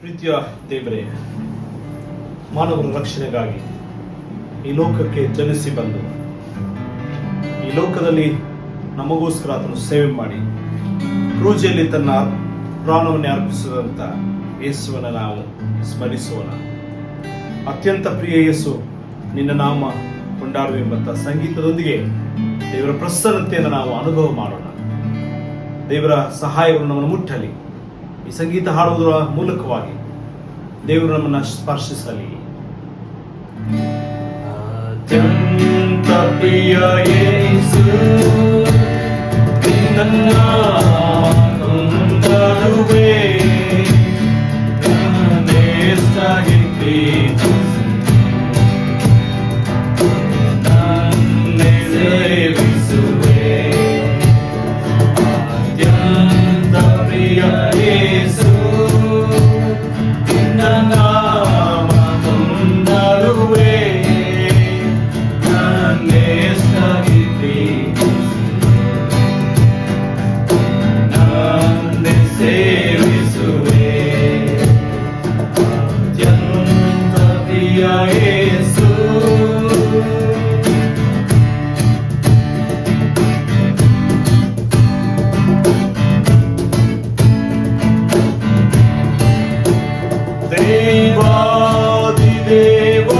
ಪ್ರೀತಿಯ ದೇವರೇ, ಮಾನವರ ರಕ್ಷಣೆಗಾಗಿ ಈ ಲೋಕಕ್ಕೆ ಜನಿಸಿ ಬಂದು ಈ ಲೋಕದಲ್ಲಿ ನಮಗೋಸ್ಕರ ಆತನು ಸೇವೆ ಮಾಡಿ ಕ್ರೂಜೆಯಲ್ಲಿ ತನ್ನ ಪ್ರಾಣವನ್ನೇ ಅರ್ಪಿಸಿದಂಥ ಯೇಸುವನ್ನು ನಾವು ಸ್ಮರಿಸೋಣ. ಅತ್ಯಂತ ಪ್ರಿಯ ಯೇಸು, ನಿನ್ನ ನಾಮ ಕೊಂಡಾಡುವೆಂಬಂಥ ಸಂಗೀತದೊಂದಿಗೆ ದೇವರ ಪ್ರಸನ್ನತೆಯನ್ನು ನಾವು ಅನುಭವ ಮಾಡೋಣ. ದೇವರ ಸಹಾಯವನ್ನು ನಮ್ಮನ್ನು ಮುಟ್ಟಲಿ. ಈ ಸಂಗೀತ ಹಾಡುವುದರ ಮೂಲಕವಾಗಿ ದೇವರು ನಮ್ಮನ್ನು ಸ್ಪರ್ಶಿಸಲಿ. ಅತ್ಯಂತ ಪ್ರಿಯ ಯೇಸು, ನಿನ್ನ ನಾಮ ಕೊಂಡಾಡುವೆ, ನನ್ನೆಷ್ಟಾಗಿ ಪ್ರೀತಿಸಿ ನನ್ನೇ ಸೇವಿಸುವೆ. ಅತ್ಯಂತ ಪ್ರಿಯ ಯೇಸು, ನಿನ್ನ ನಾಮ ಕೊಂಡಾಡುವೆ, ನನ್ನೆಷ್ಟಾಗಿ ಪ್ರೀತಿಸಿ ನನ್ನೇ ಸೇವಿಸುವೆ. ಅತ್ಯಂತ ಪ್ರಿಯ ಯೇಸು,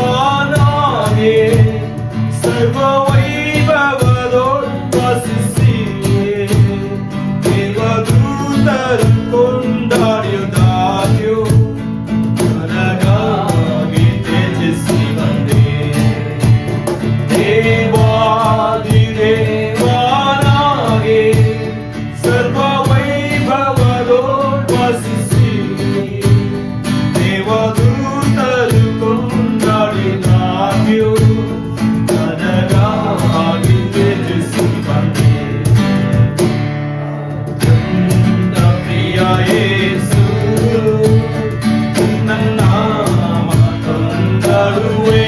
ದೇವಾದಿದೇವನಾಗೆ ಸರ್ವವೈಭವದೊಳವಸಿಸಿ ದೇವದೂತರು ಕೊಂಡಾಡಿದಾಗ್ಯೂ ನನಗಾಗಿ ತ್ಯಜಿಸಿ ಬಂದೆ. ದೇವಾದಿದೇವನಾಗೆ ಸರ್ವವೈಭವದೊಳವಸಿಸಿ ದೇವದೂತರು ಕೊಂಡಾಡಿದಾಗ್ಯೂ ನನಗಾಗಿ ತ್ಯಜಿಸಿ ಬಂದೆ. ಅತ್ಯಂತ ಪ್ರಿಯ ಯೇಸು, ನಿನ್ನ ನಾಮ ಕೊಂಡಾಡುವೆ,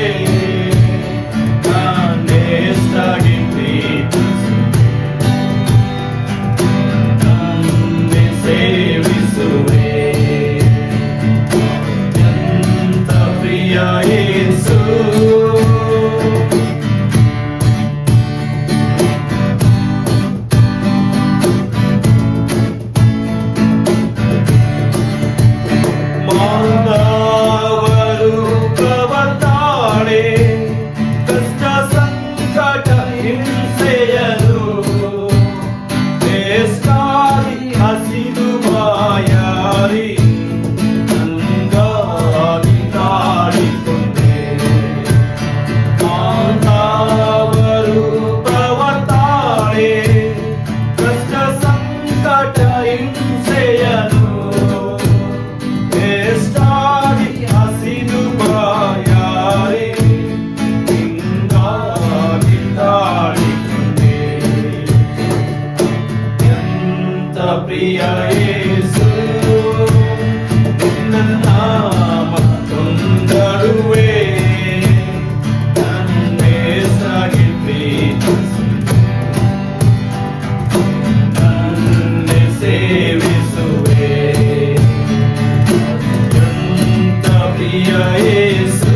ನನ್ನೆಷ್ಟಾಗಿ ಪ್ರೀತಿಸಿ ನನ್ನೇ ಸೇವಿಸುವೆ. ಅತ್ಯಂತ ಪ್ರಿಯ ಯೇಸು, ಮಾನವರು ಕವತಾಳೆ ಕಷ್ಟ ಸಂಕಟ ಹಿಂಸೆಯನು ಎಷ್ಟಾಗಿ ಹಸಿದು ಬಾಯಾರಿ ನಂಗಾಗಿ ತಾಳಿಕೊಂಡೆ. ಮಾನವರು ಕವತಾಳೆ ಕಷ್ಟ ಸಂಕಟ ಹಿಂಸೆಯನು ಎಷ್ಟಾಗಿ ಹಸಿದು ಬಾಯಾರಿ ಹಿಂಗಾಗಿ ತಾಳಿಕೊಂಡೆ. ಅತ್ಯಂತ ಪ್ರಿಯ ಯೇಸು, ನಿನ್ನ ನಾಮ ಕೊಂಡಾಡುವೆ, ನನ್ನೆಷ್ಟಾಗಿ ಪ್ರೀತಿಸಿ ನನ್ನೇ ಸೇವಿಸುವೆ. ಅತ್ಯಂತ ಪ್ರಿಯ ಯೇಸು,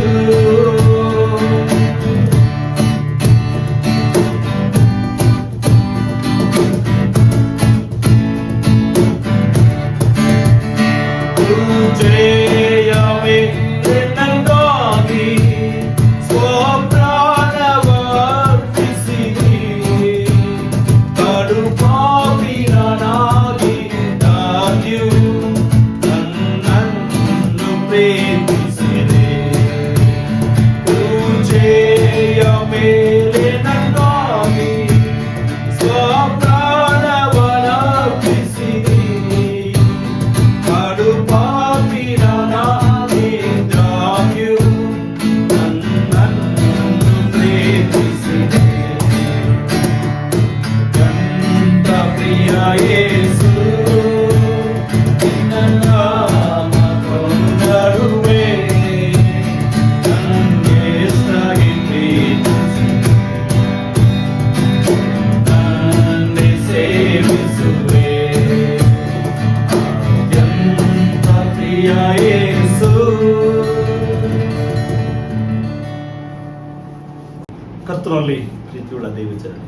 ಕರ್ತನಲ್ಲಿ ಪ್ರೀತಿಯುಳ್ಳ ದೇವಜನರೇ,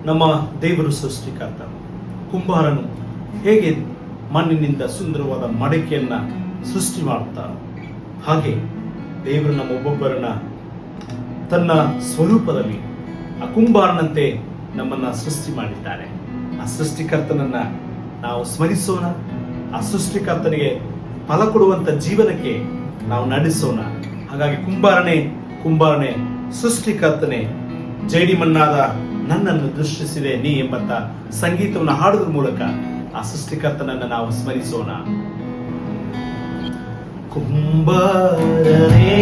ನಮ್ಮ ದೇವರು ಸೃಷ್ಟಿಕರ್ತ. ಕುಂಬಾರನು ಹೇಗೆ ಮಣ್ಣಿನಿಂದ ಸುಂದರವಾದ ಮಡಕೆಯನ್ನ ಸೃಷ್ಟಿ ಮಾಡುತ್ತಾನೋ ಹಾಗೆ ದೇವರು ನಮ್ಮ ಒಬ್ಬೊಬ್ಬರನ್ನ ತನ್ನ ಸ್ವರೂಪದಲ್ಲಿ ಆ ಕುಂಬಾರನಂತೆ ನಮ್ಮನ್ನ ಸೃಷ್ಟಿ ಮಾಡಿದ್ದಾರೆ. ಆ ಸೃಷ್ಟಿಕರ್ತನನ್ನ ನಾವು ಸ್ಮರಿಸೋಣ. ಆ ಸೃಷ್ಟಿಕರ್ತನಿಗೆ ಫಲ ಕೊಡುವಂತ ಜೀವನಕ್ಕೆ ನಾವು ನಡೆಸೋಣ. ಹಾಗಾಗಿ ಕುಂಬಾರನೇ ಸೃಷ್ಟಿಕರ್ತನೆ, ಜೇಡಿ ಮಣ್ಣಾದ ನನ್ನನ್ನು ದೃಷ್ಟಿಸಿದೆ ನೀ ಎಂಬಂತ ಸಂಗೀತವನ್ನು ಹಾಡುವುದರ ಮೂಲಕ ಆ ಸೃಷ್ಟಿಕರ್ತನನ್ನು ನಾವು ಸ್ಮರಿಸೋಣ. ಕುಂಬಾರನೇ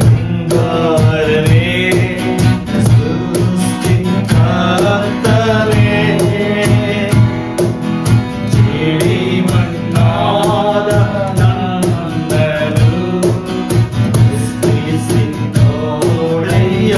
ಕುಂಬಾರನೇ ಸೃಷ್ಟಿಕರ್ತನೇ, ಜೇಡಿ ಮಣ್ಣಾದ ನನ್ನನ್ನು ಸೃಷ್ಟಿಸಿ ನೋಡಯ್ಯ.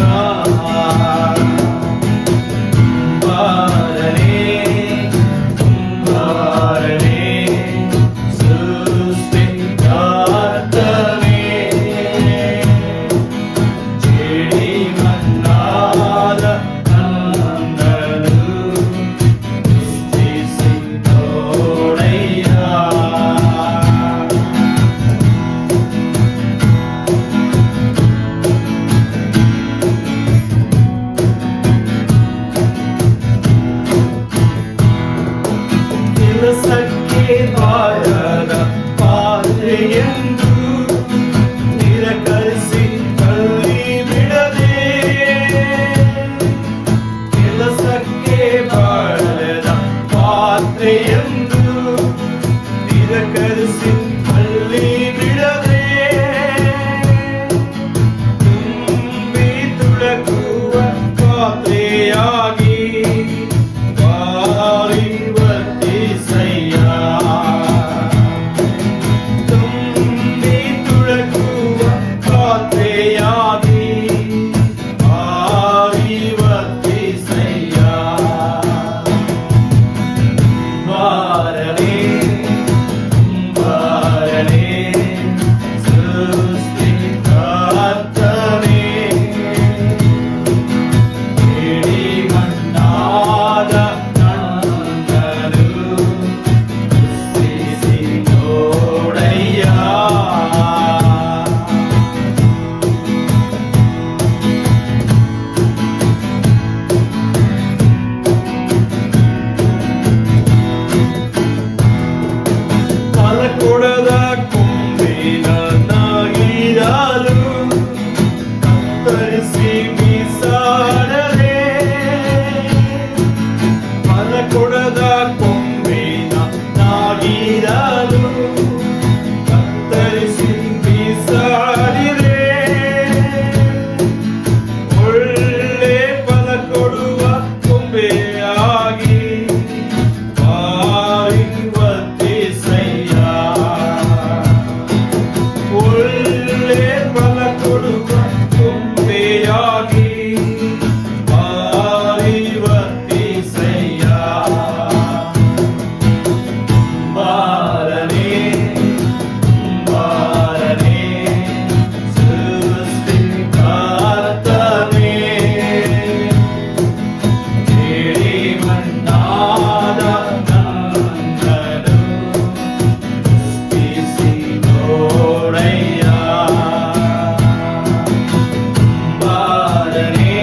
ಕೆಲಸಕ್ಕೆ ಬಾರದ ಪಾತ್ರೆಯೆಂದು ನಿರಾಕರಿಸಿ ತಳ್ಳಿ ಬಿಡದೆ, ಕೆಲಸಕ್ಕೆ ಬಾರದ ಪಾತ್ರೆಯೆಂದು ನಿರಾಕರಿಸಿ ತಳ್ಳಿ ಬಿಡದೆ, ತುಂಬಿ ತುಳಕುವ ಪಾತ್ರೆಯಾಗಿ ಕೊಡದ ಕೊಂಬಿನ ನಾಗಿರಲು ಕತ್ತರಿಸಿ ಬೀಸಾಡದೆ, ಫಲ ಕೊಡದ ಕೊಂಬಿನ ನಾಗಿರಲು ಕತ್ತರಿಸಿ ಬೀಸಾಡಿದೆ, ಒಳ್ಳೆ ಫಲ ಕೊಡುವ ಕೊಂಬೆಯಾಗಿ ಒಳ್ಳೆ ಫಲ ಕೊಡುವ ಕೊಂಬೆಯಾಗಿ ಪರಿವರ್ತಿಸಯ್ಯ. ಕುಂಬಾರನೇ ಕುಂಬಾರನೇ ಸೃಷ್ಟಿಕರ್ತನೇ, ಜೇಡಿ ಮಣ್ಣಾದ ನನ್ನನ್ನು ಸೃಷ್ಟಿಸಿ ನೋಡಯ್ಯ. ಕುಂಬಾರನೇ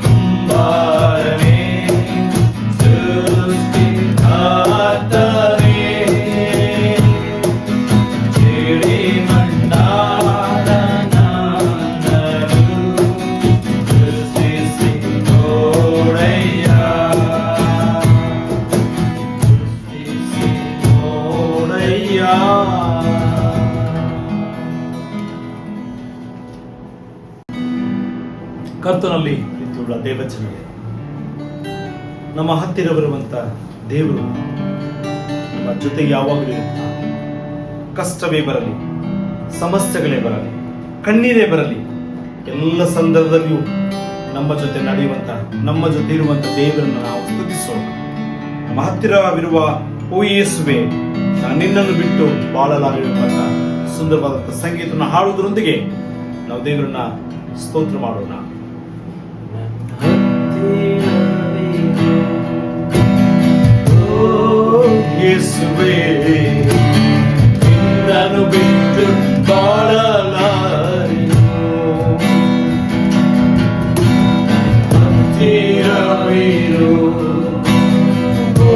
ಕುಂಬಾರನೇ ಸೃಷ್ಟಿಕರ್ತನೇ, ಜೇಡಿ ಮಣ್ಣಾದ ನನ್ನನ್ನು ಸೃಷ್ಟಿಸಿ ನೋಡಯ್ಯ. ಸೃಷ್ಟಿಸಿ ನೋಡಯ್ಯ. ಕರ್ತನಲ್ಲಿ ಪ್ರೀತಿಯುಳ್ಳ ದೇವಜನರೇ, ನಮ್ಮ ಹತ್ತಿರ ಬರುವಂತ ದೇವರು ನಮ್ಮ ಜೊತೆಗೆ ಯಾವಾಗಲೂ ಇರ್ತಾನೆ. ಕಷ್ಟವೇ ಬರಲಿ, ಸಮಸ್ಯೆಗಳೇ ಬರಲಿ, ಕಣ್ಣೀರೇ ಬರಲಿ, ಎಲ್ಲ ಸಂದರ್ಭದಲ್ಲಿಯೂ ನಮ್ಮ ಜೊತೆ ನಡೆಯುವಂತ, ನಮ್ಮ ಜೊತೆ ಇರುವಂತ ದೇವರನ್ನು ನಾವು ಸ್ತುತಿಸೋಣ. ನಮ್ಮ ಹತ್ತಿರವಿರುವ ಓ ಯೇಸುವೆ, ನಾನು ನಿನ್ನನ್ನು ಬಿಟ್ಟು ಬಾಳಲಾಗಿರುವಂತ ಸುಂದರವಾದಂಥ ಸಂಗೀತವನ್ನು ಹಾಡುವುದರೊಂದಿಗೆ ನಾವು ದೇವರನ್ನ ಸ್ತೋತ್ರ ಮಾಡೋಣ. ಯೇಸುವೇ, ನಿನ್ನನ್ನು ಬಿಟ್ಟು ಬಾಳಲಾರೆನು. ಹತ್ತಿರವಿರು ಓ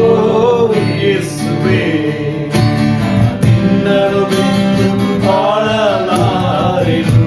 ಯೇಸುವೇ, ನಿನ್ನನ್ನು ಬಿಟ್ಟು ಬಾಳಲಾರೆನು.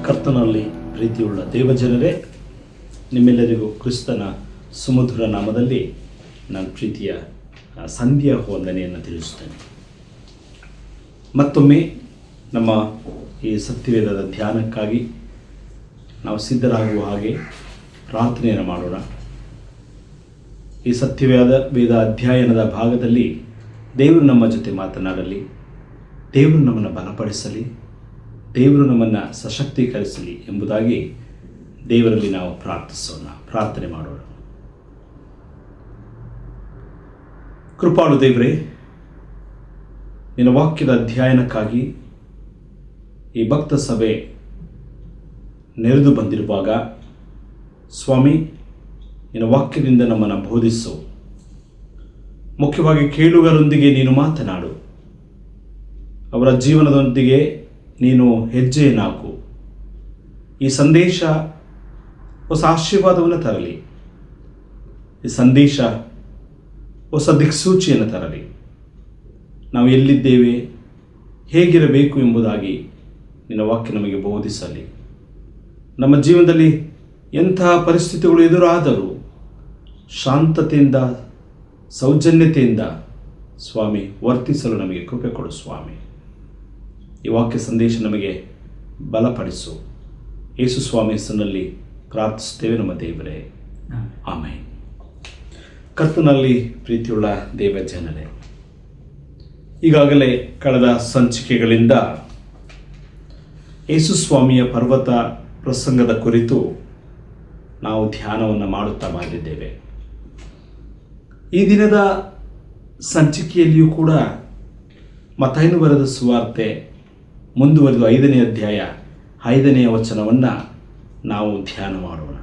ಕರ್ತನಲ್ಲಿ ಪ್ರೀತಿಯುಳ್ಳ ದೇವಜನರೇ, ನಿಮ್ಮೆಲ್ಲರಿಗೂ ಕ್ರಿಸ್ತನ ಸುಮಧುರ ನಾಮದಲ್ಲಿ ನಾನು ಪ್ರೀತಿಯ ಸಂಧ್ಯಾ ವಂದನೆಯನ್ನು ತಿಳಿಸುತ್ತೇನೆ. ಮತ್ತೊಮ್ಮೆ ನಮ್ಮ ಈ ಸತ್ಯವೇದದ ಧ್ಯಾನಕ್ಕಾಗಿ ನಾವು ಸಿದ್ಧರಾಗುವ ಹಾಗೆ ಪ್ರಾರ್ಥನೆಯನ್ನು ಮಾಡೋಣ. ಈ ವೇದ ಅಧ್ಯಯನದ ಭಾಗದಲ್ಲಿ ದೇವರು ನಮ್ಮ ಜೊತೆ ಮಾತನಾಡಲಿ, ದೇವರು ನಮ್ಮನ್ನು ಬಲಪಡಿಸಲಿ, ದೇವರು ನಮ್ಮನ್ನು ಸಶಕ್ತೀಕರಿಸಲಿ ಎಂಬುದಾಗಿ ದೇವರಲ್ಲಿ ನಾವು ಪ್ರಾರ್ಥನೆ ಮಾಡೋಣ. ಕೃಪಾಳು ದೇವರೇ, ನಿನ್ನ ವಾಕ್ಯದ ಅಧ್ಯಯನಕ್ಕಾಗಿ ಈ ಭಕ್ತ ಸಭೆ ನೆರೆದು ಬಂದಿರುವಾಗ ಸ್ವಾಮಿ, ನಿನ್ನ ವಾಕ್ಯದಿಂದ ನಮ್ಮನ್ನು ಬೋಧಿಸು. ಮುಖ್ಯವಾಗಿ ಕೇಳುಗರೊಂದಿಗೆ ನೀನು ಮಾತನಾಡು, ಅವರ ಜೀವನದೊಂದಿಗೆ ನೀನು ಹೆಜ್ಜೆಯನ್ನು ಹಾಕು. ಈ ಸಂದೇಶ ಹೊಸ ಆಶೀರ್ವಾದವನ್ನು ತರಲಿ, ಈ ಸಂದೇಶ ಹೊಸ ದಿಕ್ಸೂಚಿಯನ್ನು ತರಲಿ. ನಾವು ಎಲ್ಲಿದ್ದೇವೆ, ಹೇಗಿರಬೇಕು ಎಂಬುದಾಗಿ ನಿನ್ನ ವಾಕ್ಯ ನಮಗೆ ಬೋಧಿಸಲಿ. ನಮ್ಮ ಜೀವನದಲ್ಲಿ ಎಂತಹ ಪರಿಸ್ಥಿತಿಗಳು ಎದುರಾದರೂ ಶಾಂತತೆಯಿಂದ, ಸೌಜನ್ಯತೆಯಿಂದ ಸ್ವಾಮಿ ವರ್ತಿಸಲು ನಮಗೆ ಕೃಪೆ ಕೊಡು ಸ್ವಾಮಿ. ಈ ವಾಕ್ಯ ಸಂದೇಶ ನಮಗೆ ಬಲಪಡಿಸು. ಯೇಸು ಸ್ವಾಮಿ ಹೆಸರಿನಲ್ಲಿ ಪ್ರಾರ್ಥಿಸುತ್ತೇವೆ ನಮ್ಮ ದೇವರೇ, ಆಮೆನ್. ಕರ್ತನಲ್ಲಿ ಪ್ರೀತಿಯುಳ್ಳ ದೇವ ಜನರೇ, ಈಗಾಗಲೇ ಕಳೆದ ಸಂಚಿಕೆಗಳಿಂದ ಯೇಸು ಸ್ವಾಮಿಯ ಪರ್ವತ ಪ್ರಸಂಗದ ಕುರಿತು ನಾವು ಧ್ಯಾನವನ್ನು ಮಾಡುತ್ತಾ ಬಂದಿದ್ದೇವೆ. ಈ ದಿನದ ಸಂಚಿಕೆಯಲ್ಲಿಯೂ ಕೂಡ ಮತ್ತಾಯನು ಬರೆದ ಸುವಾರ್ತೆ ಮುಂದುವರೆದು 5ನೇ ಅಧ್ಯಾಯ 5ನೇ ವಚನವನ್ನು ನಾವು ಧ್ಯಾನ ಮಾಡೋಣ.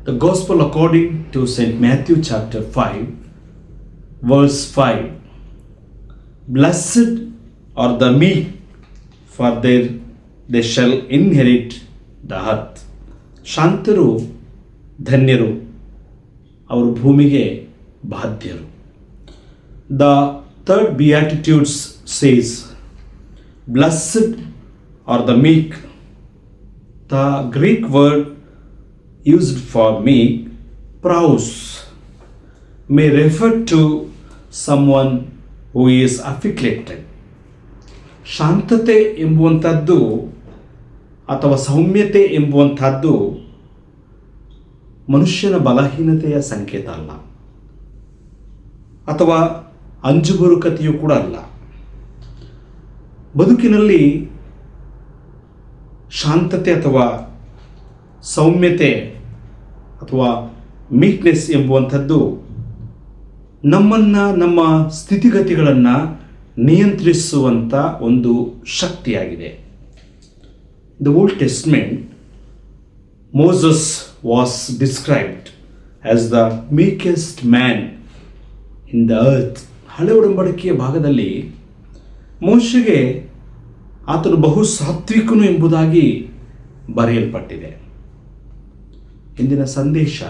The Gospel according to St. Matthew chapter 5 verse 5. Blessed are the meek, for they shall inherit the earth. ಶಾಂತರು ಧನ್ಯರು, ಅವರು ಭೂಮಿಗೆ ಬಾಧ್ಯರು. The third beatitudes says, blessed are the meek. The Greek word used for meek, praus, may refer to someone who is afflicted. ಶಾಂತತೆ ಎಂಬುವಂಥದ್ದು ಅಥವಾ ಸೌಮ್ಯತೆ ಎಂಬುವಂಥದ್ದು ಮನುಷ್ಯನ ಬಲಹೀನತೆಯ ಸಂಕೇತ ಅಲ್ಲ, ಅಥವಾ ಅಂಜುಬರುಕತೆಯೂ ಕೂಡ ಅಲ್ಲ. ಬದುಕಿನಲ್ಲಿ ಶಾಂತತೆ ಅಥವಾ ಸೌಮ್ಯತೆ ಅಥವಾ ಮೀಕ್ನೆಸ್ ಎಂಬುವಂಥದ್ದು ನಮ್ಮನ್ನು, ನಮ್ಮ ಸ್ಥಿತಿಗತಿಗಳನ್ನು ನಿಯಂತ್ರಿಸುವಂಥ ಒಂದು ಶಕ್ತಿಯಾಗಿದೆ. The Old Testament, Moses was described as the meekest man in the earth. ಹಳೆ ಒಡಂಬಡಿಕೆಯ ಭಾಗದಲ್ಲಿ ಮೋಶೆಗೆ ಆತನು ಬಹು ಸಾತ್ವಿಕನು ಎಂಬುದಾಗಿ ಬರೆಯಲ್ಪಟ್ಟಿದೆ. ಇಂದಿನ ಸಂದೇಶ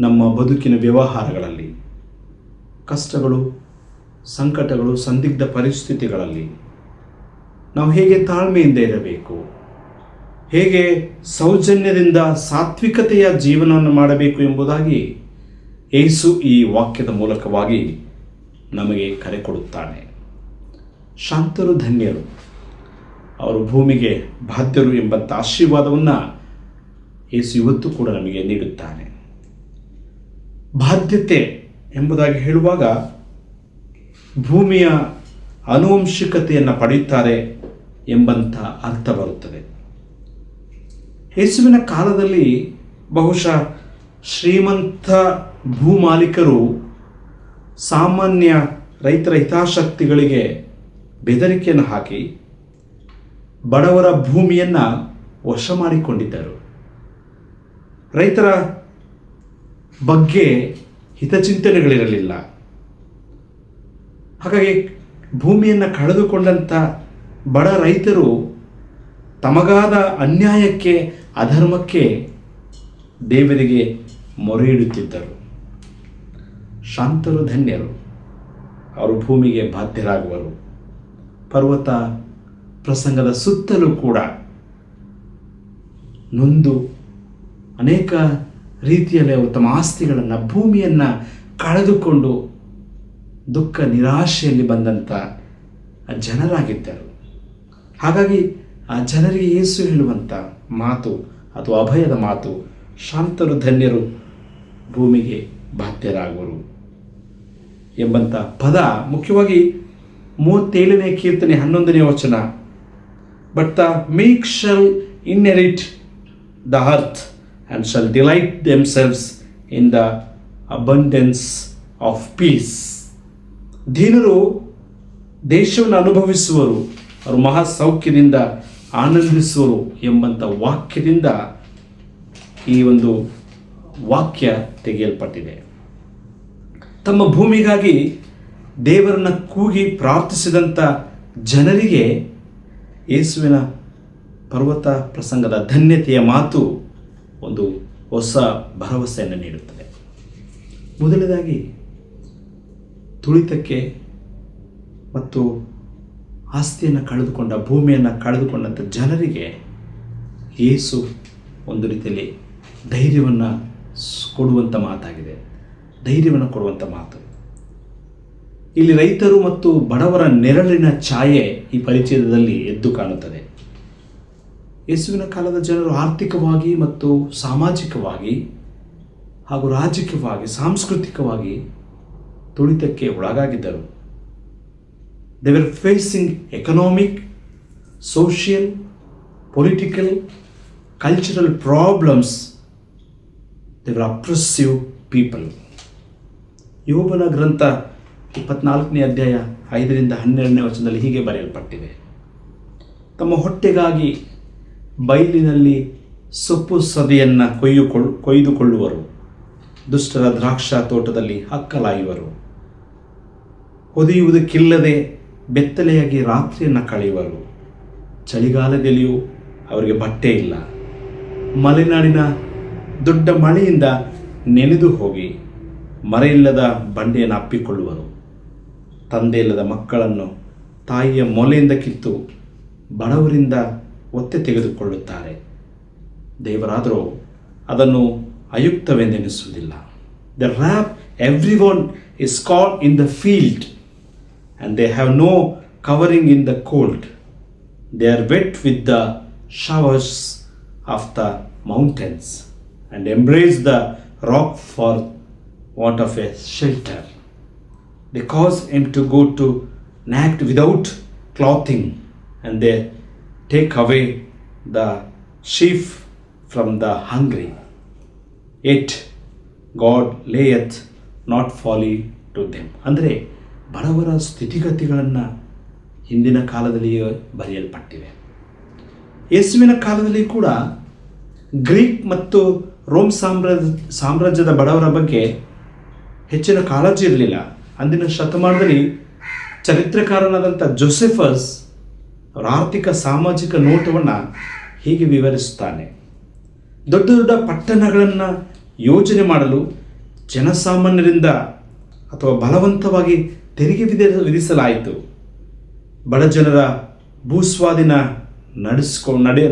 ನಮ್ಮ ಬದುಕಿನ ವ್ಯವಹಾರಗಳಲ್ಲಿ, ಕಷ್ಟಗಳು, ಸಂಕಟಗಳು, ಸಂದಿಗ್ಧ ಪರಿಸ್ಥಿತಿಗಳಲ್ಲಿ ನಾವು ಹೇಗೆ ತಾಳ್ಮೆಯಿಂದ ಇರಬೇಕು, ಹೇಗೆ ಸೌಜನ್ಯದಿಂದ ಸಾತ್ವಿಕತೆಯ ಜೀವನವನ್ನು ಮಾಡಬೇಕು ಎಂಬುದಾಗಿ ಯೇಸು ಈ ವಾಕ್ಯದ ಮೂಲಕವಾಗಿ ನಮಗೆ ಕರೆ ಕೊಡುತ್ತಾನೆ. ಶಾಂತರು ಧನ್ಯರು, ಅವರು ಭೂಮಿಗೆ ಬಾಧ್ಯರು ಎಂಬಂಥ ಆಶೀರ್ವಾದವನ್ನು ಯೇಸು ಇವತ್ತು ಕೂಡ ನಮಗೆ ನೀಡುತ್ತಾನೆ. ಬಾಧ್ಯತೆ ಎಂಬುದಾಗಿ ಹೇಳುವಾಗ ಭೂಮಿಯ ಆನುವಂಶಿಕತೆಯನ್ನು ಪಡೆಯುತ್ತಾರೆ ಎಂಬಂಥ ಅರ್ಥ ಬರುತ್ತದೆ. ಯೇಸುವಿನ ಕಾಲದಲ್ಲಿ ಬಹುಶಃ ಶ್ರೀಮಂತ ಭೂಮಾಲೀಕರು ಸಾಮಾನ್ಯ ರೈತರ ಹಿತಾಸಕ್ತಿಗಳಿಗೆ ಬೆದರಿಕೆಯನ್ನು ಹಾಕಿ ಬಡವರ ಭೂಮಿಯನ್ನು ವಶ ಮಾಡಿಕೊಂಡಿದ್ದರು. ರೈತರ ಬಗ್ಗೆ ಹಿತಚಿಂತನೆಗಳಿರಲಿಲ್ಲ. ಹಾಗಾಗಿ ಭೂಮಿಯನ್ನು ಕಳೆದುಕೊಂಡಂಥ ಬಡ ರೈತರು ತಮಗಾದ ಅನ್ಯಾಯಕ್ಕೆ, ಅಧರ್ಮಕ್ಕೆ ದೇವರಿಗೆ ಮೊರೆ ಇಡುತ್ತಿದ್ದರು. ಶಾಂತರು ಧನ್ಯರು, ಅವರು ಭೂಮಿಗೆ ಬಾಧ್ಯರಾಗುವರು. ಪರ್ವತ ಪ್ರಸಂಗದ ಸುತ್ತಲೂ ಕೂಡ ನೊಂದು ಅನೇಕ ರೀತಿಯಲ್ಲಿ ಅವರು ತಮ್ಮ ಆಸ್ತಿಗಳನ್ನು, ಭೂಮಿಯನ್ನು ಕಳೆದುಕೊಂಡು ದುಃಖ ನಿರಾಶೆಯಲ್ಲಿ ಬಂದಂಥ ಜನರಾಗಿದ್ದರು. ಹಾಗಾಗಿ ಆ ಜನರಿಗೆ ಯೇಸು ಹೇಳುವಂಥ ಮಾತು ಅಥವಾ ಅಭಯದ ಮಾತು, ಶಾಂತರು ಧನ್ಯರು, ಭೂಮಿಗೆ ಬಾಧ್ಯರಾಗುವರು ಎಂಬಂಥ ಪದ ಮುಖ್ಯವಾಗಿ 37ನೇ ಕೀರ್ತನೆ 11ನೇ ವಚನ. But the meek shall inherit the earth and shall delight themselves in the abundance of peace. ದೀನರು ದೇಶವನ್ನು ಅನುಭವಿಸುವರು, ಅವರು ಮಹಾ ಸೌಖ್ಯದಿಂದ ಆನಂದಿಸುವರು ಎಂಬಂಥ ವಾಕ್ಯದಿಂದ ಈ ಒಂದು ವಾಕ್ಯ ತೆಗೆಯಲ್ಪಟ್ಟಿದೆ. ತಮ್ಮ ಭೂಮಿಗಾಗಿ ದೇವರನ್ನು ಕೂಗಿ ಪ್ರಾರ್ಥಿಸಿದಂಥ ಜನರಿಗೆ ಯೇಸುವಿನ ಪರ್ವತ ಪ್ರಸಂಗದ ಧನ್ಯತೆಯ ಮಾತು ಒಂದು ಹೊಸ ಭರವಸೆಯನ್ನು ನೀಡುತ್ತದೆ. ಮೊದಲನೇದಾಗಿ ತುಳಿತಕ್ಕೆ ಮತ್ತು ಆಸ್ತಿಯನ್ನು ಕಳೆದುಕೊಂಡ, ಭೂಮಿಯನ್ನು ಕಳೆದುಕೊಂಡಂಥ ಜನರಿಗೆ ಯೇಸು ಒಂದು ರೀತಿಯಲ್ಲಿ ಧೈರ್ಯವನ್ನು ಕೊಡುವಂಥ ಮಾತಾಗಿದೆ, ಧೈರ್ಯವನ್ನು ಕೊಡುವಂಥ ಮಾತು. ಇಲ್ಲಿ ರೈತರು ಮತ್ತು ಬಡವರ ನೆರಳಿನ ಛಾಯೆ ಈ ಪರಿಚಯದಲ್ಲಿ ಎದ್ದು ಕಾಣುತ್ತದೆ. ಯೇಸುವಿನ ಕಾಲದ ಜನರು ಆರ್ಥಿಕವಾಗಿ ಮತ್ತು ಸಾಮಾಜಿಕವಾಗಿ ಹಾಗೂ ರಾಜಕೀಯವಾಗಿ ಸಾಂಸ್ಕೃತಿಕವಾಗಿ ತುಳಿತಕ್ಕೆ ಒಳಗಾಗಿದ್ದರು. They were facing economic, social, political, cultural problems. They were oppressive people. ಯೋಬನ ಗ್ರಂಥ 24ನೇ ಅಧ್ಯಾಯ 5ರಿಂದ 12ನೇ ವಚನದಲ್ಲಿ ಹೀಗೆ ಬರೆಯಲ್ಪಟ್ಟಿದೆ. ತಮ್ಮ ಹೊಟ್ಟೆಗಾಗಿ ಬಯಲಿನಲ್ಲಿ ಸೊಪ್ಪು ಸದಿಯನ್ನು ಕೊಯ್ದುಕೊಳ್ಳುವರು, ದುಷ್ಟರ ದ್ರಾಕ್ಷಾ ತೋಟದಲ್ಲಿ ಹಕ್ಕಲಾಯುವರು. ಹೊದೆಯುವುದಕ್ಕಿಲ್ಲದೆ ಬೆತ್ತಲೆಯಾಗಿ ರಾತ್ರಿಯನ್ನು ಕಳೆಯುವರು. ಚಳಿಗಾಲದಲ್ಲಿಯೂ ಅವರಿಗೆ ಬಟ್ಟೆ ಇಲ್ಲ. ಮಲೆನಾಡಿನ ದೊಡ್ಡ ಮಳೆಯಿಂದ ನೆನೆದು ಹೋಗಿ ಮರೆಯಿಲ್ಲದ ಬಂಡೆಯನ್ನು ಅಪ್ಪಿಕೊಳ್ಳುವರು. ತಂದೆ ಇಲ್ಲದ ಮಕ್ಕಳನ್ನು ತಾಯಿಯ ಮೊಲೆಯಿಂದ ಕಿತ್ತು ಬಡವರಿಂದ ಒತ್ತೆ ತೆಗೆದುಕೊಳ್ಳುತ್ತಾರೆ. ದೇವರಾದರೂ ಅದನ್ನು ಅಯುಕ್ತವೆಂದೆನಿಸುವುದಿಲ್ಲ. The rap everyone is caught in the field and they have no covering in the cold. They are wet with the showers of the mountains and embrace the rock for want of a shelter. They cause him to go to naked without clothing, and they take away the sheaf from the hungry. Yet God layeth not folly to them. ಅಂದರೆ ಬಡವರ ಸ್ಥಿತಿಗತಿಗಳನ್ನು ಹಿಂದಿನ ಕಾಲದಲ್ಲಿಯೇ ಬರೆಯಲ್ಪಟ್ಟಿವೆ. ಯೇಸುವಿನ ಕಾಲದಲ್ಲಿ ಕೂಡ Greek ಮತ್ತು Rome ಸಾಮ್ರಾಜ್ಯದ ಬಡವರ ಬಗ್ಗೆ ಹೆಚ್ಚಿನ ಕಾಳಜಿ ಇರಲಿಲ್ಲ. ಅಂದಿನ ಶತಮಾನದಲ್ಲಿ ಚರಿತ್ರಕಾರನಾದಂಥ ಜೋಸೆಫಸ್ ಅವರ ಆರ್ಥಿಕ ಸಾಮಾಜಿಕ ನೋಟವನ್ನು ಹೀಗೆ ವಿವರಿಸುತ್ತಾನೆ. ದೊಡ್ಡ ದೊಡ್ಡ ಪಟ್ಟಣಗಳನ್ನು ಯೋಜನೆ ಮಾಡಲು ಜನಸಾಮಾನ್ಯರಿಂದ ಅಥವಾ ಬಲವಂತವಾಗಿ ತೆರಿಗೆ ವಿಧಿಸಲಾಯಿತು. ಬಡ ಜನರ ಭೂಸ್ವಾಧೀನ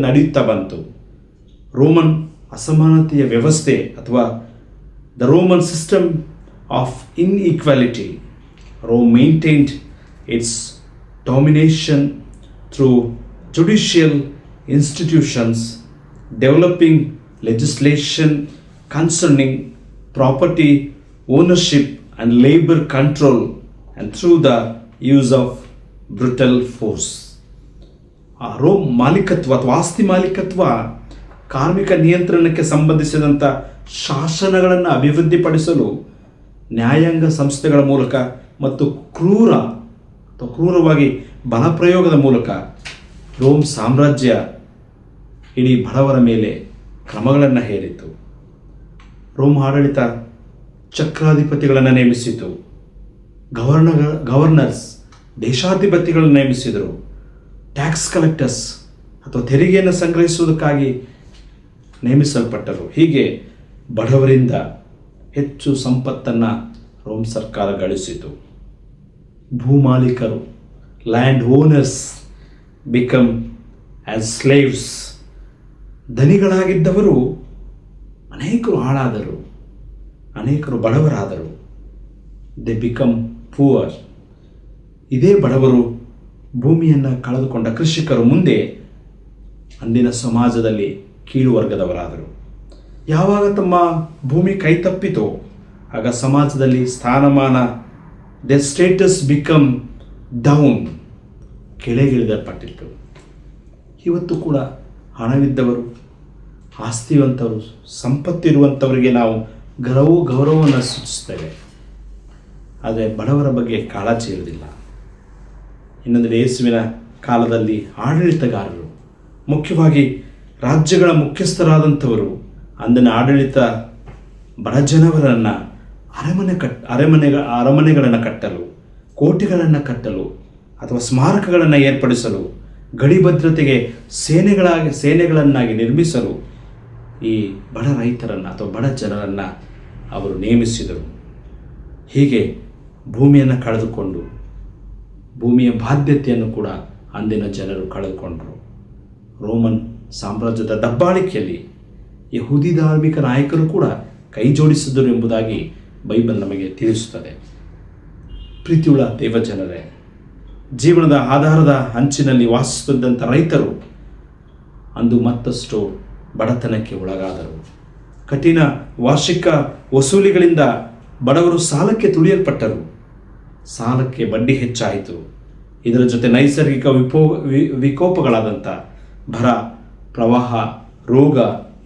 ನಡೆಯುತ್ತಾ ಬಂತು. ರೋಮನ್ ಅಸಮಾನತೆಯ ವ್ಯವಸ್ಥೆ ಅಥವಾ the Roman system of inequality. Rome maintained its domination through judicial institutions, developing legislation concerning property ownership and labor control, and through the use of brutal force. ಆ ರೋಮ್ ಮಾಲೀಕತ್ವ ಅಥವಾ ಆಸ್ತಿ ಮಾಲೀಕತ್ವ ಕಾರ್ಮಿಕ ನಿಯಂತ್ರಣಕ್ಕೆ ಸಂಬಂಧಿಸಿದಂಥ ಶಾಸನಗಳನ್ನು ಅಭಿವೃದ್ಧಿಪಡಿಸಲು ನ್ಯಾಯಾಂಗ ಸಂಸ್ಥೆಗಳ ಮೂಲಕ ಮತ್ತು ಕ್ರೂರವಾಗಿ ಬಲಪ್ರಯೋಗದ ಮೂಲಕ ರೋಮ್ ಸಾಮ್ರಾಜ್ಯ ಇಡೀ ಬಡವರ ಮೇಲೆ ಕ್ರಮಗಳನ್ನು ಹೇರಿತು. ರೋಮ್ ಆಡಳಿತ ಚಕ್ರಾಧಿಪತಿಗಳನ್ನು ನೇಮಿಸಿತು. ಗವರ್ನರ್ಸ್ ದೇಶಾಧಿಪತಿಗಳನ್ನು ನೇಮಿಸಿದರು. ಟ್ಯಾಕ್ಸ್ ಕಲೆಕ್ಟರ್ಸ್ ಅಥವಾ ತೆರಿಗೆಯನ್ನು ಸಂಗ್ರಹಿಸುವುದಕ್ಕಾಗಿ ನೇಮಿಸಲ್ಪಟ್ಟರು. ಹೀಗೆ ಬಡವರಿಂದ ಹೆಚ್ಚು ಸಂಪತ್ತನ್ನು ರೋಮ್ ಸರ್ಕಾರ ಗಳಿಸಿತು. ಭೂಮಾಲೀಕರು, landowners become as slaves. ಧನಿಗಳಾಗಿದ್ದವರು ಅನೇಕರು ಹಾಳಾದರು, ಅನೇಕರು ಬಡವರಾದರು. They become poor. ಇದೇ ಬಡವರು ಭೂಮಿಯನ್ನು ಕಳೆದುಕೊಂಡ ಕೃಷಿಕರು ಮುಂದೆ ಅಂದಿನ ಸಮಾಜದಲ್ಲಿ ಕೀಳು ವರ್ಗದವರಾದರು. ಯಾವಾಗ ತಮ್ಮ ಭೂಮಿ ಕೈ ತಪ್ಪಿತೋ ಆಗ ಸಮಾಜದಲ್ಲಿ ಸ್ಥಾನಮಾನ, ದ ಸ್ಟೇಟಸ್ ಬಿಕಮ್ ಡೌನ್, ಕೆಳಗಿಳಿದಲ್ಪಟ್ಟಿತ್ತು. ಇವತ್ತು ಕೂಡ ಹಣವಿದ್ದವರು, ಆಸ್ತಿವಂತರು, ಸಂಪತ್ತಿರುವಂಥವರಿಗೆ ನಾವು ಗೌರವವನ್ನು ಸೂಚಿಸ್ತೇವೆ. ಆದರೆ ಬಡವರ ಬಗ್ಗೆ ಕಾಳಜಿ ಇರುವುದಿಲ್ಲ. ಇನ್ನೊಂದು ಯೇಸುವಿನ ಕಾಲದಲ್ಲಿ ಆಡಳಿತಗಾರರು, ಮುಖ್ಯವಾಗಿ ರಾಜ್ಯಗಳ ಮುಖ್ಯಸ್ಥರಾದಂಥವರು ಅಂದಿನ ಆಡಳಿತ ಬಡ ಜನವರನ್ನು ಅರಮನೆಗಳನ್ನು ಕಟ್ಟಲು, ಕೋಟೆಗಳನ್ನು ಕಟ್ಟಲು ಅಥವಾ ಸ್ಮಾರಕಗಳನ್ನು ಏರ್ಪಡಿಸಲು, ಗಡಿ ಭದ್ರತೆಗೆ ಸೇನೆಗಳನ್ನಾಗಿ ನಿರ್ಮಿಸಲು ಈ ಬಡ ರೈತರನ್ನು ಅಥವಾ ಬಡ ಜನರನ್ನು ಅವರು ನೇಮಿಸಿದರು. ಹೀಗೆ ಭೂಮಿಯನ್ನು ಕಳೆದುಕೊಂಡು ಭೂಮಿಯ ಬಾಧ್ಯತೆಯನ್ನು ಕೂಡ ಅಂದಿನ ಜನರು ಕಳೆದುಕೊಂಡರು. ರೋಮನ್ ಸಾಮ್ರಾಜ್ಯದ ದಬ್ಬಾಳಿಕೆಯಲ್ಲಿ ಯಹೂದಿ ಧಾರ್ಮಿಕ ನಾಯಕರು ಕೂಡ ಕೈ ಜೋಡಿಸಿದರು ಎಂಬುದಾಗಿ ಬೈಬಲ್ ನಮಗೆ ತಿಳಿಸುತ್ತದೆ. ಪ್ರೀತಿಯುಳ್ಳ ದೇವಜನರೇ, ಜೀವನದ ಆಧಾರದ ಅಂಚಿನಲ್ಲಿ ವಾಸಿಸುತ್ತಿದ್ದಂಥ ರೈತರು ಅಂದು ಮತ್ತಷ್ಟು ಬಡತನಕ್ಕೆ ಒಳಗಾದರು. ಕಠಿಣ ವಾರ್ಷಿಕ ವಸೂಲಿಗಳಿಂದ ಬಡವರು ಸಾಲಕ್ಕೆ ತುಳಿಯಲ್ಪಟ್ಟರು. ಸಾಲಕ್ಕೆ ಬಡ್ಡಿ ಹೆಚ್ಚಾಯಿತು. ಇದರ ಜೊತೆ ನೈಸರ್ಗಿಕ ವಿಕೋಪಗಳಾದಂಥ ಬರ, ಪ್ರವಾಹ, ರೋಗ,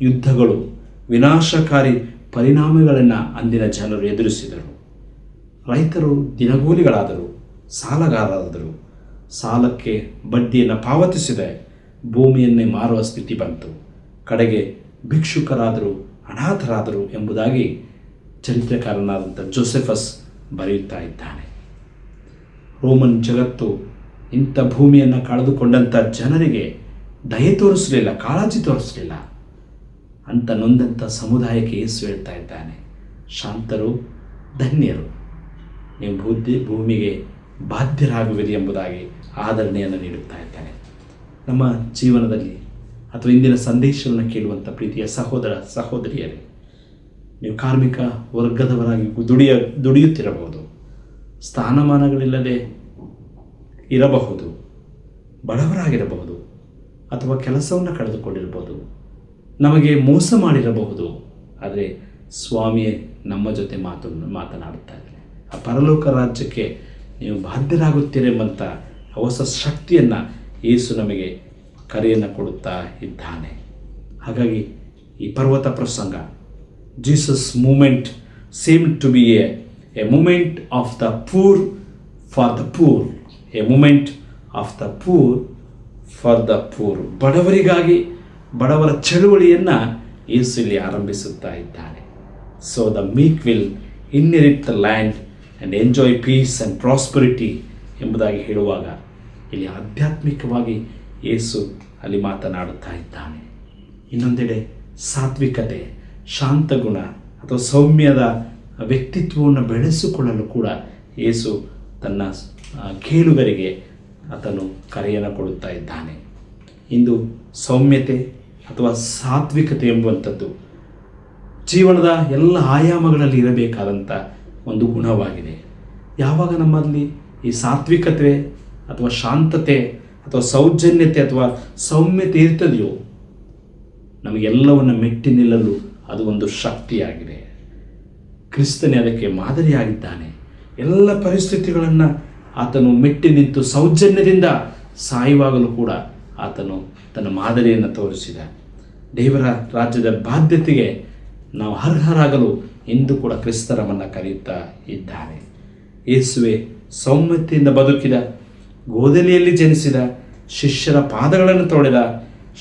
ಯುದ್ಧಗಳು, ವಿನಾಶಕಾರಿ ಪರಿಣಾಮಗಳನ್ನು ಅಂದಿನ ಜನರು ಎದುರಿಸಿದರು. ರೈತರು ದಿನಗೂಲಿಗಳಾದರು, ಸಾಲಗಾರರಾದರು. ಸಾಲಕ್ಕೆ ಬಡ್ಡಿಯನ್ನು ಪಾವತಿಸಿದೆ ಭೂಮಿಯನ್ನೇ ಮಾರುವ ಸ್ಥಿತಿ ಬಂತು. ಕಡೆಗೆ ಭಿಕ್ಷುಕರಾದರು, ಅನಾಥರಾದರು ಎಂಬುದಾಗಿ ಚರಿತ್ರೆಕಾರನಾದಂಥ ಜೋಸೆಫಸ್ ಬರೆಯುತ್ತಾ ಇದ್ದಾನೆ. ರೋಮನ್ ಜಗತ್ತು ಇಂಥ ಭೂಮಿಯನ್ನು ಕಳೆದುಕೊಂಡಂಥ ಜನರಿಗೆ ದಯೆ ತೋರಿಸಲಿಲ್ಲ, ಕಾಳಜಿ ತೋರಿಸಲಿಲ್ಲ. ಅಂತ ನೊಂದಂಥ ಸಮುದಾಯಕ್ಕೆ ಯೇಸು ಹೇಳ್ತಾ ಇದ್ದಾನೆ, ಶಾಂತರು, ಧನ್ಯರು, ನೀವು ಭೂಮಿಗೆ ಬಾಧ್ಯರಾಗುವಿರಿ ಎಂಬುದಾಗಿ ಆದರಣೆಯನ್ನು ನೀಡುತ್ತಾ ಇದ್ದಾನೆ. ನಮ್ಮ ಜೀವನದಲ್ಲಿ ಅಥವಾ ಇಂದಿನ ಸಂದೇಶವನ್ನು ಕೇಳುವಂಥ ಪ್ರೀತಿಯ ಸಹೋದರ ಸಹೋದರಿಯರೇ, ನೀವು ಕಾರ್ಮಿಕ ವರ್ಗದವರಾಗಿ ದುಡಿಯುತ್ತಿರಬಹುದು, ಸ್ಥಾನಮಾನಗಳಿಲ್ಲದೆ ಇರಬಹುದು, ಬಡವರಾಗಿರಬಹುದು, ಅಥವಾ ಕೆಲಸವನ್ನು ಕಳೆದುಕೊಂಡಿರಬಹುದು, ನಮಗೆ ಮೋಸ ಮಾಡಿರಬಹುದು. ಆದರೆ ಸ್ವಾಮಿಯೇ ನಮ್ಮ ಜೊತೆ ಮಾತನಾಡುತ್ತಾ ಇದ್ದಾರೆ. ಆ ಪರಲೋಕ ರಾಜ್ಯಕ್ಕೆ ನೀವು ಬಾಧ್ಯರಾಗುತ್ತೀರೆಂಬಂಥ ಹೊಸ ಶಕ್ತಿಯನ್ನು ಯೇಸು ನಮಗೆ ಕರೆಯನ್ನು ಕೊಡುತ್ತಾ ಇದ್ದಾನೆ. ಹಾಗಾಗಿ ಈ ಪರ್ವತ ಪ್ರಸಂಗ, Jesus movement seem to be a movement of the poor for the poor, a movement of the poor for the poor. ಬಡವರಿಗಾಗಿ ಬಡವರ ಚಳುವಳಿಯನ್ನು ಯೇಸು ಇಲ್ಲಿ ಆರಂಭಿಸುತ್ತಾ ಇದ್ದಾನೆ. So the meek will inherit the land and enjoy peace and prosperity ಎಂಬುದಾಗಿ ಹೇಳುವಾಗ ಇಲ್ಲಿ ಆಧ್ಯಾತ್ಮಿಕವಾಗಿ ಯೇಸು ಅಲ್ಲಿ ಮಾತನಾಡುತ್ತಾ ಇದ್ದಾನೆ. ಇನ್ನೊಂದೆಡೆ ಸಾತ್ವಿಕತೆ, ಶಾಂತಗುಣ ಅಥವಾ ಸೌಮ್ಯದ ವ್ಯಕ್ತಿತ್ವವನ್ನು ಬೆಳೆಸಿಕೊಳ್ಳಲು ಕೂಡ ಯೇಸು ತನ್ನ ಕೇಳುಗರಿಗೆ ಆತನು ಕರೆಯನ್ನು ಕೊಡುತ್ತಾ ಇದ್ದಾನೆ. ಇಂದು ಸೌಮ್ಯತೆ ಅಥವಾ ಸಾತ್ವಿಕತೆ ಎಂಬುವಂಥದ್ದು ಜೀವನದ ಎಲ್ಲ ಆಯಾಮಗಳಲ್ಲಿ ಇರಬೇಕಾದಂಥ ಒಂದು ಗುಣವಾಗಿದೆ. ಯಾವಾಗ ನಮ್ಮಲ್ಲಿ ಈ ಸಾತ್ವಿಕತೆ ಅಥವಾ ಶಾಂತತೆ ಅಥವಾ ಸೌಜನ್ಯತೆ ಅಥವಾ ಸೌಮ್ಯತೆ ಇರ್ತದೆಯೋ, ನಮಗೆಲ್ಲವನ್ನು ಮೆಟ್ಟಿ ನಿಲ್ಲಲು ಅದು ಒಂದು ಶಕ್ತಿಯಾಗಿದೆ. ಕ್ರಿಸ್ತನೇ ಅದಕ್ಕೆ ಮಾದರಿಯಾಗಿದ್ದಾನೆ. ಎಲ್ಲ ಪರಿಸ್ಥಿತಿಗಳನ್ನು ಆತನು ಮೆಟ್ಟಿ ನಿಂತು ಸೌಜನ್ಯದಿಂದ ಸಾಯುವಾಗಲೂ ಕೂಡ ಆತನು ತನ್ನ ಮಾದರಿಯನ್ನು ತೋರಿಸಿದ. ದೇವರ ರಾಜ್ಯದ ಬಾಧ್ಯತೆಗೆ ನಾವು ಅರ್ಹರಾಗಲು ಎಂದು ಕೂಡ ಕ್ರಿಸ್ತರವನ್ನು ಕರೆಯುತ್ತಾ ಇದ್ದಾನೆ. ಯೇಸುವೆ ಸೌಮ್ಯತೆಯಿಂದ ಬದುಕಿದ, ಗೋದಲಿಯಲ್ಲಿ ಜನಿಸಿದ, ಶಿಷ್ಯರ ಪಾದಗಳನ್ನು ತೊಳೆದ,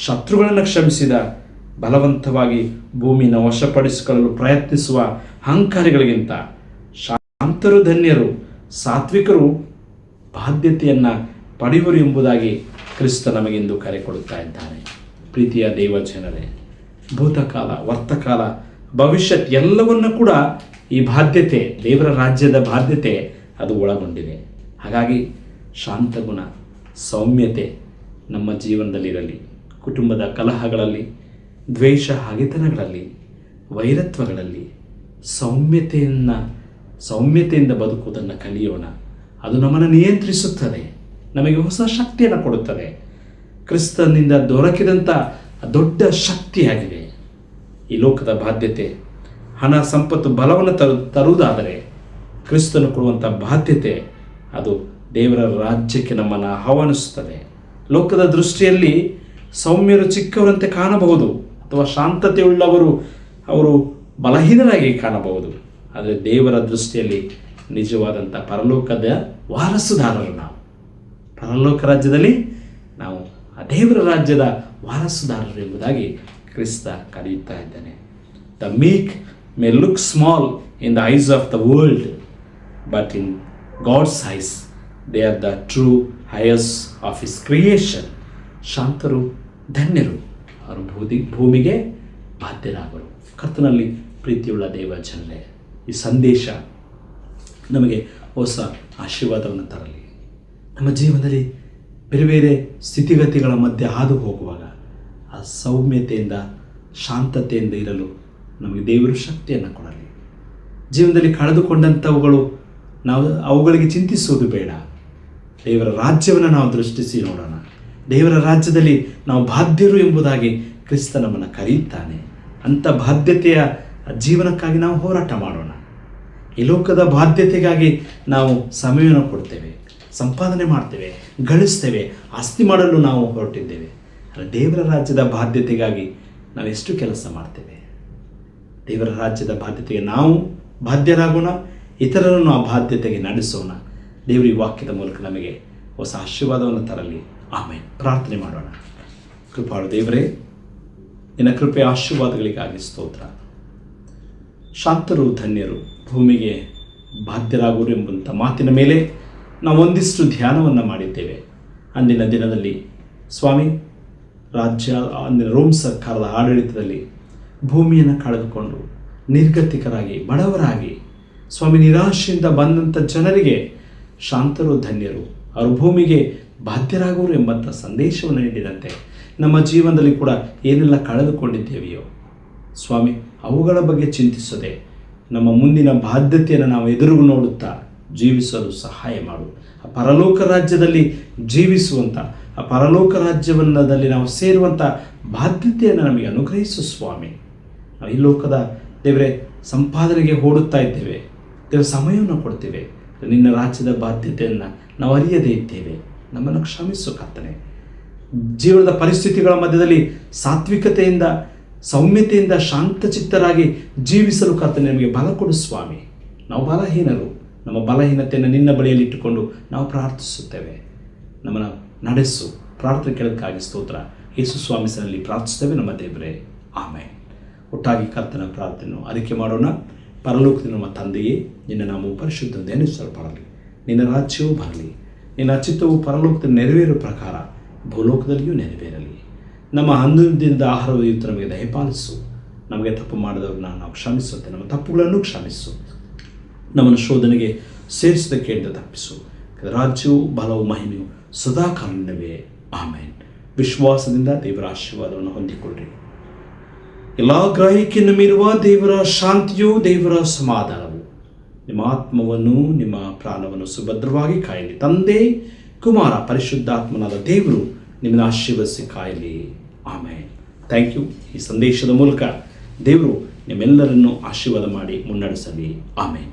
ಶತ್ರುಗಳನ್ನು ಕ್ಷಮಿಸಿದ, ಬಲವಂತವಾಗಿ ಭೂಮಿಯನ್ನು ವಶಪಡಿಸಿಕೊಳ್ಳಲು ಪ್ರಯತ್ನಿಸುವ ಅಹಂಕಾರಿಗಳಿಗಿಂತ ಶಾಂತರು ಧನ್ಯರು, ಸಾತ್ವಿಕರು ಬಾಧ್ಯತೆಯನ್ನು ಪಡೆಯುವರು ಎಂಬುದಾಗಿ ಕ್ರಿಸ್ತ ನಮಗೆಂದು ಕರೆ ಕೊಡುತ್ತಾ ಇದ್ದಾನೆ. ಪ್ರೀತಿಯ ದೇವಜನರೇ, ಭೂತಕಾಲ, ವರ್ತಕಾಲ, ಭವಿಷ್ಯತ್ ಎಲ್ಲವನ್ನು ಕೂಡ ಈ ಬಾಧ್ಯತೆ, ದೇವರ ರಾಜ್ಯದ ಬಾಧ್ಯತೆ ಅದು ಒಳಗೊಂಡಿದೆ. ಹಾಗಾಗಿ ಶಾಂತಗುಣ, ಸೌಮ್ಯತೆ ನಮ್ಮ ಜೀವನದಲ್ಲಿರಲಿ. ಕುಟುಂಬದ ಕಲಹಗಳಲ್ಲಿ, ದ್ವೇಷ ಹಗೆತನಗಳಲ್ಲಿ, ವೈರತ್ವಗಳಲ್ಲಿ ಸೌಮ್ಯತೆಯಿಂದ ಬದುಕುವುದನ್ನು ಕಲಿಯೋಣ. ಅದು ನಮ್ಮನ್ನು ನಿಯಂತ್ರಿಸುತ್ತದೆ, ನಮಗೆ ಹೊಸ ಶಕ್ತಿಯನ್ನು ಕೊಡುತ್ತದೆ. ಕ್ರಿಸ್ತನಿಂದ ದೊರಕಿದಂಥ ದೊಡ್ಡ ಶಕ್ತಿಯಾಗಿದೆ. ಈ ಲೋಕದ ಬಾಧ್ಯತೆ, ಹಣ ಸಂಪತ್ತು ಬಲವನ್ನು ತರುವುದಾದರೆ ಕ್ರಿಸ್ತನು ಕೊಡುವಂಥ ಬಾಧ್ಯತೆ ಅದು ದೇವರ ರಾಜ್ಯಕ್ಕೆ ನಮ್ಮನ್ನು ಆಹ್ವಾನಿಸುತ್ತದೆ. ಲೋಕದ ದೃಷ್ಟಿಯಲ್ಲಿ ಸೌಮ್ಯರು ಚಿಕ್ಕವರಂತೆ ಕಾಣಬಹುದು, ಅಥವಾ ಶಾಂತತೆಯುಳ್ಳವರು ಅವರು ಬಲಹೀನರಾಗಿ ಕಾಣಬಹುದು. ಆದರೆ ದೇವರ ದೃಷ್ಟಿಯಲ್ಲಿ ನಿಜವಾದಂಥ ಪರಲೋಕದ ವಾರಸುದಾರರು ನಾವು. ಪರಲೋಕ ರಾಜ್ಯದಲ್ಲಿ ನಾವು ಆ ದೇವರ ರಾಜ್ಯದ ವಾರಸುದಾರರು ಎಂಬುದಾಗಿ ಕ್ರಿಸ್ತ ಕರೆಯುತ್ತಾ ಇದ್ದಾನೆ. The meek may look small in the eyes of the world, but in God's eyes they are the true heirs of his creation. ಶಾಂತರು ಧನ್ಯರು, ಅವರು ಭೂಮಿಗೆ ಬಾಧ್ಯರಾಗರು. ಕರ್ತನಲ್ಲಿ ಪ್ರೀತಿಯುಳ್ಳ ದೇವ ಜನರೇ, ಈ ಸಂದೇಶ ನಮಗೆ ಹೊಸ ಆಶೀರ್ವಾದವನ್ನು ತರಲಿ. ನಮ್ಮ ಜೀವನದಲ್ಲಿ ಬೇರೆ ಬೇರೆ ಸ್ಥಿತಿಗತಿಗಳ ಮಧ್ಯೆ ಹಾದು ಹೋಗುವಾಗ ಆ ಸೌಮ್ಯತೆಯಿಂದ ಶಾಂತತೆಯಿಂದ ಇರಲು ನಮಗೆ ದೇವರು ಶಕ್ತಿಯನ್ನು ಕೊಡಲಿ. ಜೀವನದಲ್ಲಿ ಕಳೆದುಕೊಂಡಂಥವುಗಳು ನಾವು ಅವುಗಳಿಗೆ ಚಿಂತಿಸುವುದು ಬೇಡ. ದೇವರ ರಾಜ್ಯವನ್ನು ನಾವು ದೃಷ್ಟಿಸಿ ನೋಡೋಣ. ದೇವರ ರಾಜ್ಯದಲ್ಲಿ ನಾವು ಬಾಧ್ಯರು ಎಂಬುದಾಗಿ ಕ್ರಿಸ್ತ ನಮ್ಮನ್ನು ಕರೆಯುತ್ತಾನೆ. ಅಂಥ ಬಾಧ್ಯತೆಯ ಜೀವನಕ್ಕಾಗಿ ನಾವು ಹೋರಾಟ ಮಾಡೋಣ. ಈ ಲೋಕದ ಬಾಧ್ಯತೆಗಾಗಿ ನಾವು ಸಮಯವನ್ನು ಕೊಡ್ತೇವೆ, ಸಂಪಾದನೆ ಮಾಡ್ತೇವೆ, ಗಳಿಸ್ತೇವೆ, ಆಸ್ತಿ ಮಾಡಲು ನಾವು ಹೊರಟಿದ್ದೇವೆ. ಆದರೆ ದೇವರ ರಾಜ್ಯದ ಬಾಧ್ಯತೆಗಾಗಿ ನಾವು ಎಷ್ಟು ಕೆಲಸ ಮಾಡ್ತೇವೆ? ದೇವರ ರಾಜ್ಯದ ಬಾಧ್ಯತೆಗೆ ನಾವು ಬಾಧ್ಯರಾಗೋಣ, ಇತರರನ್ನು ಆ ಬಾಧ್ಯತೆಗೆ ನಡೆಸೋಣ. ದೇವರ ಈ ವಾಕ್ಯದ ಮೂಲಕ ನಮಗೆ ಹೊಸ ಆಶೀರ್ವಾದವನ್ನು ತರಲಿ. ಆಮೇಲೆ ಪ್ರಾರ್ಥನೆ ಮಾಡೋಣ. ಕೃಪಾಳು ದೇವರೇ, ನಿನ್ನ ಕೃಪೆ ಆಶೀರ್ವಾದಗಳಿಗಾಗಿ ಸ್ತೋತ್ರ. ಶಾಂತರು ಧನ್ಯರು, ಭೂಮಿಗೆ ಬಾಧ್ಯರಾಗುವರು ಎಂಬಂಥ ಮಾತಿನ ಮೇಲೆ ನಾವು ಒಂದಿಷ್ಟು ಧ್ಯಾನವನ್ನು ಮಾಡಿದ್ದೇವೆ. ಅಂದಿನ ದಿನದಲ್ಲಿ ಸ್ವಾಮಿ, ಅಂದಿನ ರೋಮ್ ಸರ್ಕಾರದ ಆಡಳಿತದಲ್ಲಿ ಭೂಮಿಯನ್ನು ಕಳೆದುಕೊಂಡು ನಿರ್ಗತಿಕರಾಗಿ ಬಡವರಾಗಿ ಸ್ವಾಮಿ ನಿರಾಶೆಯಿಂದ ಬಂದಂಥ ಜನರಿಗೆ ಶಾಂತರು ಧನ್ಯರು, ಅವರು ಭೂಮಿಗೆ ಬಾಧ್ಯರಾಗುವರು ಎಂಬಂಥ ಸಂದೇಶವನ್ನು ನೀಡಿದಂತೆ ನಮ್ಮ ಜೀವನದಲ್ಲಿ ಕೂಡ ಏನೆಲ್ಲ ಕಳೆದುಕೊಂಡಿದ್ದೇವೆಯೋ ಸ್ವಾಮಿ, ಅವುಗಳ ಬಗ್ಗೆ ಚಿಂತಿಸದೆ ನಮ್ಮ ಮುಂದಿನ ಬಾಧ್ಯತೆಯನ್ನು ನಾವು ಎದುರು ನೋಡುತ್ತಾ ಜೀವಿಸಲು ಸಹಾಯ ಮಾಡು. ಆ ಪರಲೋಕ ರಾಜ್ಯದಲ್ಲಿ ಜೀವಿಸುವಂಥ, ಆ ಪರಲೋಕ ರಾಜ್ಯವನ್ನದಲ್ಲಿ ನಾವು ಸೇರುವಂಥ ಬಾಧ್ಯತೆಯನ್ನು ನಮಗೆ ಅನುಗ್ರಹಿಸು ಸ್ವಾಮಿ. ನಾವು ಈ ಲೋಕದ ದೇವರೇ ಸಂಪಾದನೆಗೆ ಓಡುತ್ತಾ ಇದ್ದೇವೆ, ದೇವರ ಸಮಯವನ್ನು ಕೊಡ್ತೇವೆ, ನಿನ್ನ ರಾಜ್ಯದ ಬಾಧ್ಯತೆಯನ್ನು ನಾವು ಅರಿಯದೇ ಇದ್ದೇವೆ. ನಮ್ಮನ್ನು ಕ್ಷಮಿಸು ಕರ್ತನೆ. ಜೀವನದ ಪರಿಸ್ಥಿತಿಗಳ ಮಧ್ಯದಲ್ಲಿ ಸಾತ್ವಿಕತೆಯಿಂದ, ಸೌಮ್ಯತೆಯಿಂದ, ಶಾಂತಚಿತ್ತರಾಗಿ ಜೀವಿಸಲು ಕರ್ತನೆ ನಮಗೆ ಬಲ ಕೊಡು ಸ್ವಾಮಿ. ನಾವು ಬಲಹೀನರು, ನಮ್ಮ ಬಲಹೀನತೆಯನ್ನು ನಿನ್ನ ಬಳಿಯಲ್ಲಿಟ್ಟುಕೊಂಡು ನಾವು ಪ್ರಾರ್ಥಿಸುತ್ತೇವೆ. ನಮ್ಮನ್ನು ನಡೆಸು. ಪ್ರಾರ್ಥನೆ ಕೇಳೋದಕ್ಕಾಗಿ ಸ್ತೋತ್ರ. ಯೇಸು ಸ್ವಾಮಿಸನಲ್ಲಿ ಪ್ರಾರ್ಥಿಸುತ್ತೇವೆ ನಮ್ಮ ದೇವರೇ, ಆಮೇಲೆ. ಒಟ್ಟಾಗಿ ಕರ್ತನ ಪ್ರಾರ್ಥನೆಯನ್ನು ಅರಿಕೆ ಮಾಡೋಣ. ಪರಲೋಕದ ನಮ್ಮ ತಂದೆಯೇ, ನಿನ್ನ ನಾಮವು ಪರಿಶುದ್ಧ ನೆನೆಸಲ್ಪಡಲಿ, ನಿನ್ನ ರಾಜ್ಯವೂ ಬರಲಿ, ನಿನ್ನ ಚಿತ್ತವು ಪರಲೋಕದಲ್ಲಿ ನೆರವೇರುವ ಪ್ರಕಾರ ಭೂಲೋಕದಲ್ಲಿಯೂ ನೆರವೇರಲಿ. ನಮ್ಮ ಅಂದಿನದ ಆಹಾರವು ಇವತ್ತು ನಮಗೆ ದಯಪಾಲಿಸು. ನಮಗೆ ತಪ್ಪು ಮಾಡಿದವ್ರನ್ನ ನಾವು ಕ್ಷಮಿಸುತ್ತೆ, ನಮ್ಮ ತಪ್ಪುಗಳನ್ನು ಕ್ಷಮಿಸು. ನಮ್ಮನ್ನು ಶೋಧನೆಗೆ ಸೇರಿಸೋದಕ್ಕೆ ಅಂತ ತಪ್ಪಿಸು. ರಾಜ್ಯವು ಬಲವು ಮಹಿಮೆಯು ಸದಾಕಾಲವೇ, ಆಮೇನ್. ವಿಶ್ವಾಸದಿಂದ ದೇವರ ಆಶೀರ್ವಾದವನ್ನು ಹೊಂದಿಕೊಳ್ಳ್ರಿ. ಎಲ್ಲ ಗ್ರಹಿಕೆಯನ್ನು ಮೀರುವ ದೇವರ ಶಾಂತಿಯು, ದೇವರ ಸಮಾಧಾನವು ನಿಮ್ಮ ಆತ್ಮವನ್ನು, ನಿಮ್ಮ ಪ್ರಾಣವನ್ನು ಸುಭದ್ರವಾಗಿ ಕಾಯಲಿ. ತಂದೆ, ಕುಮಾರ, ಪರಿಶುದ್ಧಾತ್ಮನಾದ ದೇವರು ನಿಮ್ಮನ್ನು ಆಶೀರ್ವದಿಸಿ ಕಾಯಲಿ. ಆಮೇನ್. Thank you. ಈ ಸಂದೇಶದ ಮೂಲಕ ದೇವರು ನಿಮ್ಮೆಲ್ಲರನ್ನು ಆಶೀರ್ವಾದ ಮಾಡಿ ಮುನ್ನಡೆಸಲಿ. ಆಮೇನ್.